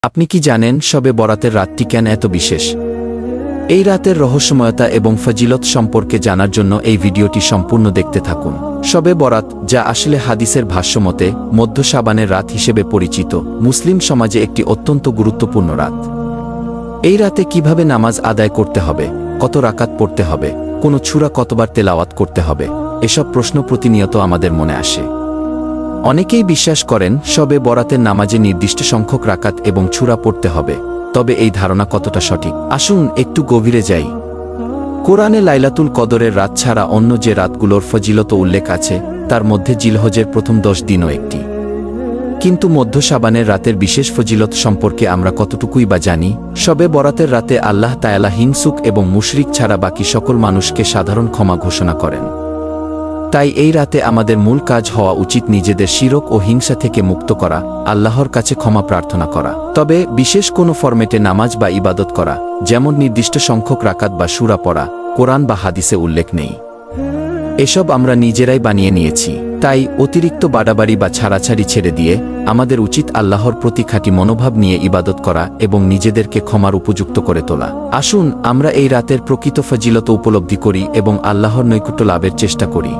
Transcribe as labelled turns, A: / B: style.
A: আপনি কি জানেন শবে বরাতের রাতটি কেন এত বিশেষ? এই রাতের রহস্যময়তা এবং ফজিলত সম্পর্কে জানার জন্য এই ভিডিওটি সম্পূর্ণ দেখতে থাকুন। শবে বরাত, যা আসলে হাদিসের ভাষ্যমতে মধ্য শাবানের রাত হিসেবে পরিচিত, মুসলিম সমাজে একটি অত্যন্ত গুরুত্বপূর্ণ রাত। এই রাতে কিভাবে নামাজ আদায় করতে হবে, কত রাকাত পড়তে হবে, কোন সূরা কতবার তেলাওয়াত করতে হবে, এসব প্রশ্ন প্রতিনিয়ত আমাদের মনে আসে। অনেকেই বিশ্বাস করেন শবে বরাতের নামাজে নির্দিষ্ট সংখ্যক রাকাত এবং সূরা পড়তে হবে, তবে এই ধারণা কতটা সঠিক? আসুন একটু গভীরে যাই। কোরআনে লাইলাতুল কদরের রাত ছাড়া অন্য যে রাতগুলোর ফজিলত উল্লেখ আছে, তার মধ্যে জিলহজের প্রথম 10 দিনও একটি। কিন্তু মধ্য শাবানের রাতের বিশেষ ফজিলত সম্পর্কে আমরা কতটুকুই বা জানি? শবে বরাতের রাতে আল্লাহ তাআলা হিংসুক এবং মুশরিক ছাড়া বাকি সকল মানুষকে সাধারণ ক্ষমা ঘোষণা করেন। তাই এই রাতে আমাদের মূল কাজ হওয়া উচিত নিজেদের শিরক ও হিংসা থেকে মুক্ত করা, আল্লাহর কাছে ক্ষমা প্রার্থনা করা। তবে বিশেষ কোনো ফরম্যাটে নামাজ বা ইবাদত করা, যেমন নির্দিষ্ট সংখ্যক রাকাত বা সূরা পড়া, কোরআন বা হাদিসে উল্লেখ নেই। এসব আমরা নিজেরাই বানিয়ে নিয়েছি। তাই অতিরিক্ত বাড়াবাড়ি বা ছাড়াছাড়ি ছেড়ে দিয়ে আমাদের উচিত আল্লাহর প্রতি খাঁটি মনোভাব নিয়ে ইবাদত করা এবং নিজেদেরকে ক্ষমার উপযুক্ত করে তোলা। আসুন আমরা এই রাতের প্রকৃত ফজিলত উপলব্ধি করি এবং আল্লাহর নৈকট্য লাভের চেষ্টা করি।